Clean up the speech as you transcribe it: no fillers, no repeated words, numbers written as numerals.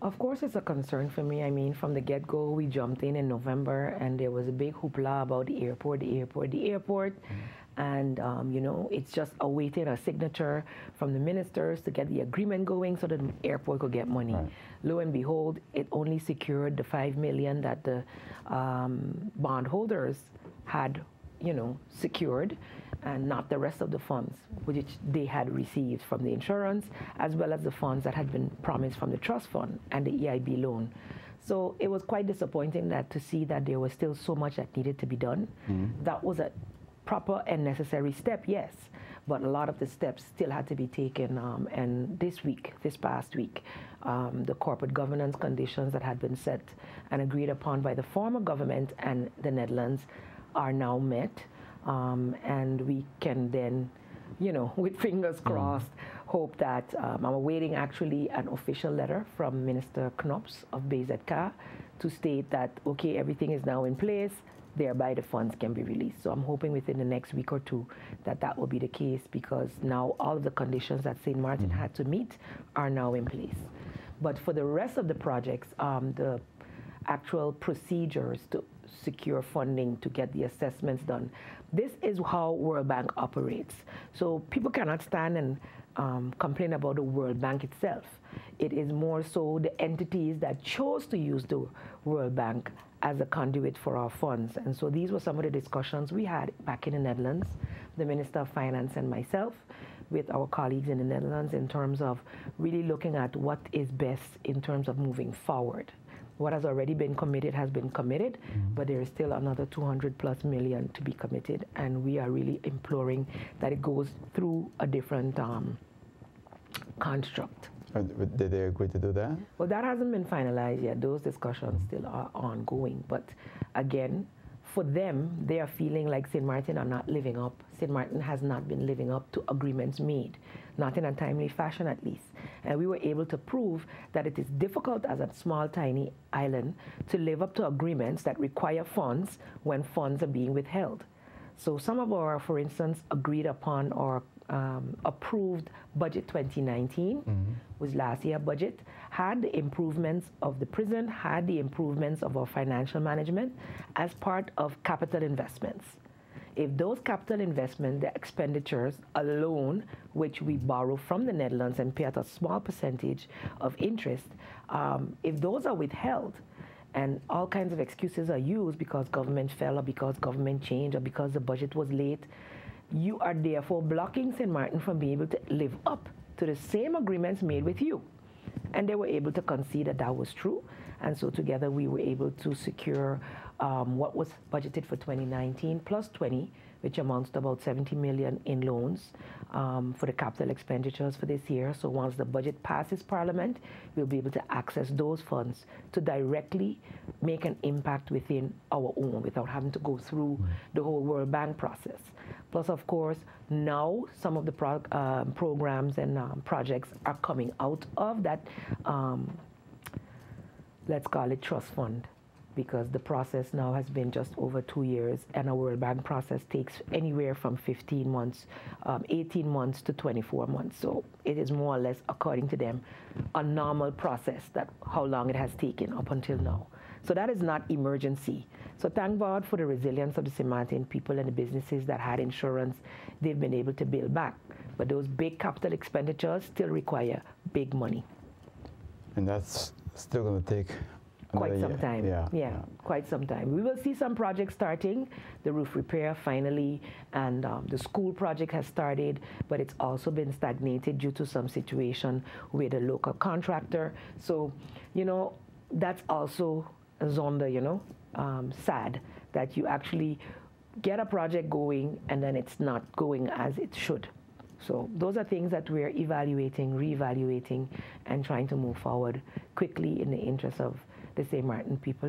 Of course, it's a concern for me. I mean, from the get-go, we jumped in November, and there was a big hoopla about the airport, the airport, the airport. And, you know, it's just awaiting a signature from the ministers to get the agreement going so that the airport could get money. Right. Lo and behold, it only secured the $5 million that the bondholders had, you know, secured, and not the rest of the funds which they had received from the insurance, as well as the funds that had been promised from the trust fund and the EIB loan. So it was quite disappointing that to see that there was still so much that needed to be done. That was a proper and necessary step, yes, but a lot of the steps still had to be taken. And this past week, the corporate governance conditions that had been set and agreed upon by the former government and the Netherlands are now met. And we can then, you know, with fingers crossed, hope that I'm awaiting actually an official letter from Minister Knops of BZK to state that, okay, everything is now in place, thereby the funds can be released. So I'm hoping within the next week or two that that will be the case, because now all of the conditions that St. Maarten had to meet are now in place. But for the rest of the projects, the actual procedures to secure funding to get the assessments done, this is how World Bank operates. So people cannot stand and complain about the World Bank itself. It is more so the entities that chose to use the World Bank as a conduit for our funds. And so these were some of the discussions we had back in the Netherlands, the Minister of Finance and myself, with our colleagues in the Netherlands, in terms of really looking at what is best in terms of moving forward. What has already been committed has been committed, but there is still another 200+ million to be committed, and we are really imploring that it goes through a different construct. Did they agree to do that? Well, that hasn't been finalized yet. Those discussions still are ongoing. But again, for them, they are feeling like St. Maarten are not living up. St. Maarten has not been living up to agreements made, not in a timely fashion at least. And we were able to prove that it is difficult as a small, tiny island to live up to agreements that require funds when funds are being withheld. So some of our, for instance, agreed upon or approved budget 2019, was last year's budget, had the improvements of the prison, had the improvements of our financial management as part of capital investments. If those capital investments, the expenditures alone, which we borrow from the Netherlands and pay at a small percentage of interest, if those are withheld, and all kinds of excuses are used because government fell or because government changed or because the budget was late, you are therefore blocking St. Maarten from being able to live up to the same agreements made with you. And they were able to concede that that was true. And so together we were able to secure what was budgeted for 2019 plus 20, which amounts to about 70 million in loans for the capital expenditures for this year. So once the budget passes Parliament, we'll be able to access those funds to directly make an impact within our own without having to go through the whole World Bank process. Plus, of course, now some of the programs and projects are coming out of that, let's call it trust fund, because the process now has been just over 2 years, and a World Bank process takes anywhere from 15 months, 18 months to 24 months. So it is more or less, according to them, a normal process, that how long it has taken up until now. So that is not emergency. So thank God for the resilience of the St. Maarten people and the businesses that had insurance. They've been able to build back. But those big capital expenditures still require big money. And that's still going to take quite some time. Yeah, quite some time. We will see some projects starting, the roof repair finally, and the school project has started, but it's also been stagnated due to some situation with a local contractor. So, you know, that's also a zonde, you know, sad that you actually get a project going and then it's not going as it should. So those are things that we're evaluating, reevaluating, and trying to move forward quickly in the interest of the St. Maarten people.